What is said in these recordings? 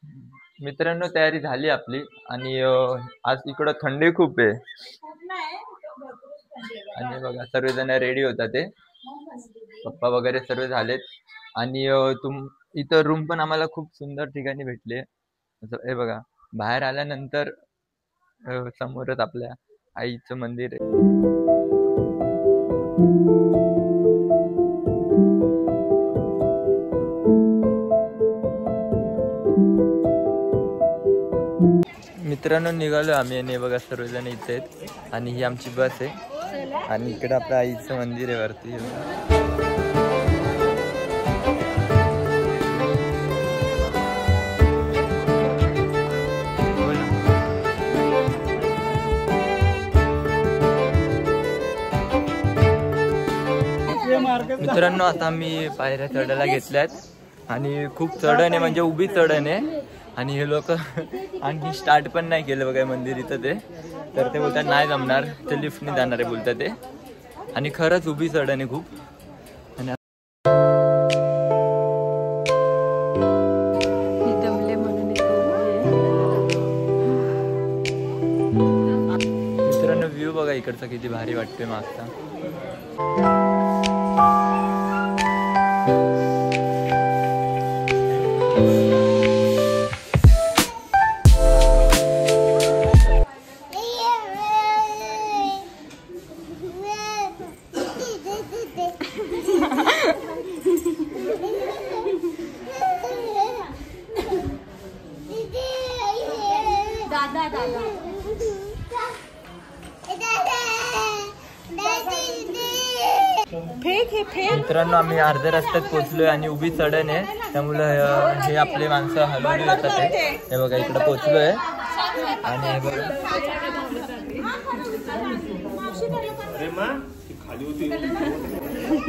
मित्रांनो तयारी झाली आपली आणि आज इकडं थंडी खूप आहे आणि बघा सर्वजण रेडी होता ते पप्पा वगैरे सर्व झालेत आणि इथं रूम पण आम्हाला खूप सुंदर ठिकाणी भेटले. हे बघा बाहेर आल्यानंतर समोरच आपल्या आईचं मंदिर आहे. मित्रांनो निघालो आम्ही आणि बघा सर्वजण इथे आहेत आणि ही आमची बस आहे आणि इकडे आपल्या आईचं मंदिर आहे वरती. मित्रांनो आता आम्ही पायऱ्या चढायला घेतल्यात आणि खूप चढण आहे म्हणजे उभी चढण आहे आणि हे लोक आणखी स्टार्ट पण नाही केलं बघा मंदिर इथं ते. तर ते बोलतात नाही जमणार ते लिफ्टने जाणार आहे बोलतात ते आणि खरंच उभी चढण आहे खूप. मित्रांनो व्ह्यू बघा इकडचा किती भारी वाटतोय मागचा. मित्रांनो आम्ही अर्ध्या रस्त्यात पोहोचलोय आणि उभी चढण आहे त्यामुळे हे आपले माणसं हलवली जातात. हे बघा इकडे पोहोचलोय आणि हे बघा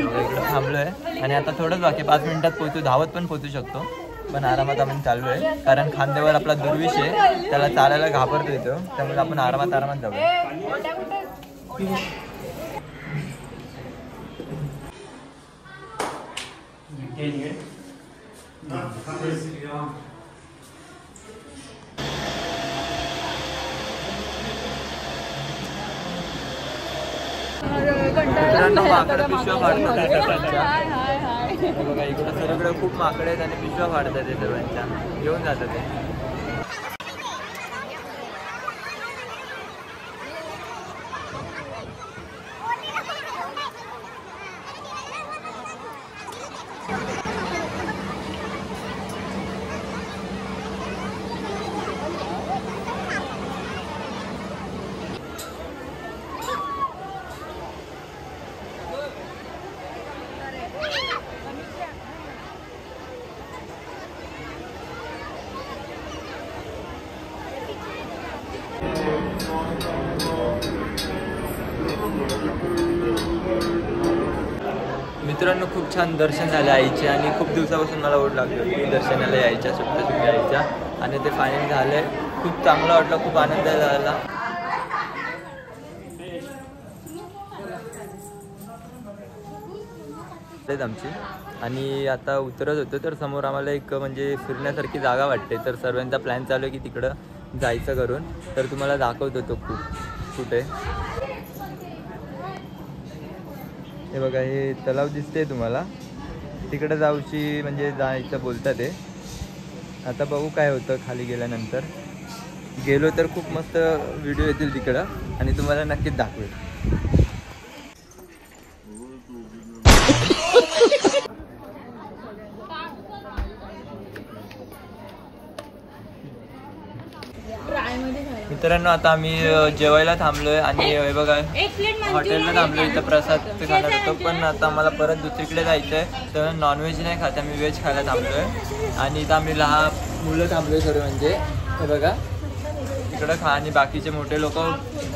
इकडे थांबलोय आणि आता थोडंच बाकी 5 मिनिटात पोहोचू. धावत पण पोहोचू शकतो पण आरामात आम्ही चाललोय कारण खांद्यावर आपला दुर्विश आहे त्याला चालायला घाबरतो येतो त्यामुळे आपण आरामात जाऊया. मित्रांनो माकडं पिशव्या फाडतात बघा इकडं सर्वकडे खूप माकडे आहेत आणि पिशव्या फाडतात ते सर्वांच्या घेऊन जातात ते. मित्रांनो खूप छान दर्शन झाले आईचे आणि खूप दिवसापासून मला ओढ लागली होती दर्शनाला यायच्या सप्तशृंगी आईच्या आणि ते फायनल झाले. खूप चांगलं वाटलं खूप आनंद झाला. आमची आणि आता उतरत होतो तर समोर आम्हाला एक म्हणजे फिरण्यासारखी जागा वाटते तर सर्वांचा प्लॅन चालू आहे की तिकडं जायचं करून. तर तुम्हाला दाखवतो तो कुठे. हे बघा हे तलाव दिसते तुम्हाला तिकडे जाऊची म्हणजे जायचं बोलतात ते. आता बघू काय होतं खाली गेल्यानंतर. गेलो तर खूप मस्त व्हिडिओ येतील तिकडं आणि तुम्हाला नक्कीच दाखवेल. मित्रांनो आता आम्ही जेवायला थांबलोय आणि हे बघा हॉटेलला थांबलोय इथं प्रसाद ते खाणार होतो पण आता आम्हाला परत दुसरीकडे जायचं आहे तर नॉनव्हेज नाही खात आम्ही व्हेज खायला थांबलोय. आणि इथं आम्ही लहान मुलं थांबलोय सर्व म्हणजे हे बघा इकडं खा आणि बाकीचे मोठे लोक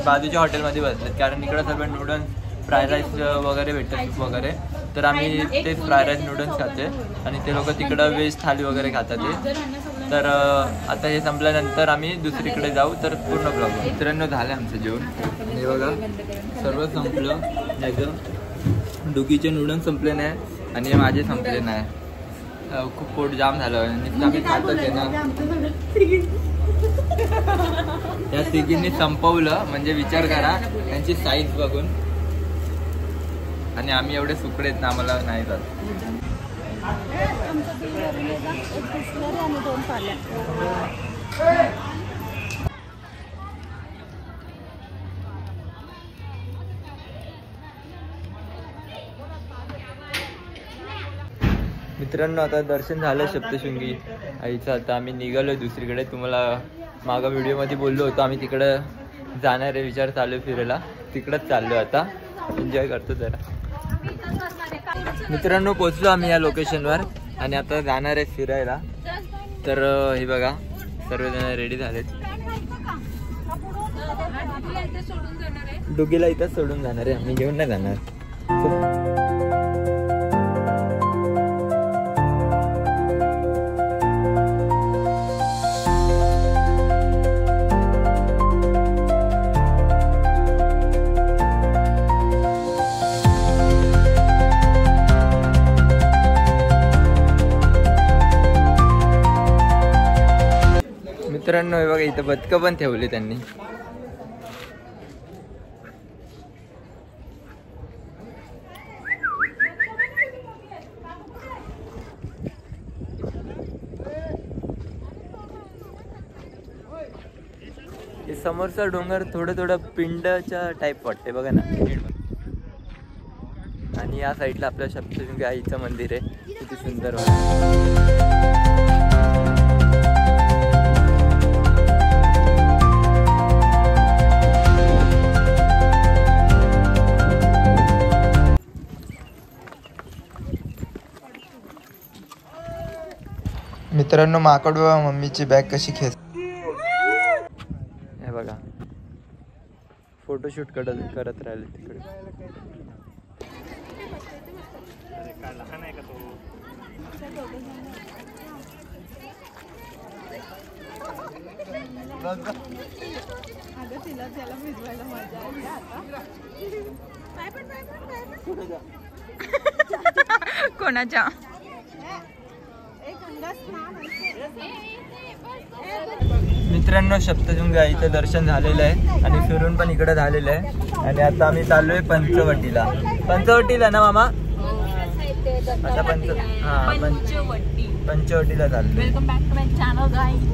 बाजूच्या हॉटेलमध्ये बसतात कारण इकडं सर्व नूडल्स फ्राय राईस वगैरे भेटतात सूप वगैरे. तर आम्ही ते फ्राय राईस नूडल्स खाते आणि ते लोक तिकडं व्हेज थाली वगैरे खातात ते. तर आता हे संपल्यानंतर आम्ही दुसरीकडे जाऊ तर पूर्ण ब्लॉग. मित्रांनो झालं आमचं जेवण. हे बघा सर्व संपलं. त्याचं डुकीचे नूडल्स संपले नाही आणि हे माझे संपले नाही. खूप पोट जाम झालं आणि आम्ही खातच आहे ना त्या तिघींनी संपवलं म्हणजे विचार करा त्यांची साईज बघून. आणि आम्ही एवढे सुकडे आहेत ना, आम्हाला नाही जात. मित्रांनो आता दर्शन झालं सप्तशृंगी आईचं. आता आम्ही निघालोय दुसरीकडे. तुम्हाला मागं व्हिडिओमध्ये बोललो होतो आम्ही तिकडं जाणार आहे. विचार चालू फिरायला तिकडंच चाललो. आता एन्जॉय करतो जरा. मित्रांनो पोचलो आम्ही या लोकेशनवर आणि आता जाणार आहे फिरायला. तर हे बघा सर्वजण रेडी झालेत. डुगीला इथंच सोडून जाणार आहे, आम्ही घेऊन नाही जाणार. मित्रांनो हे बघा इथं बदकं पण ठेवली त्यांनी. हे समोरचा डोंगर थोडं पिंडच्या टाईप वाटते बघा ना. आणि या साईडला आपल्या सप्तशृंगी आईचं मंदिर आहे. किती सुंदर वाटतं. मित्रांनो माकड मम्मीची बॅग कशी खेच. हे बघा फोटोशूट करत राहिले तिकडे. कोणाच्या मित्रांनो सप्तशृंगी आईचं दर्शन झालेलं आहे आणि फिरून पण इकडे झालेलं आहे. आणि आता आम्ही चाललोय पंचवटीला. पंचवटीला ना मामा? आता पंचवटीला चाललोय. Welcome back to my channel guys.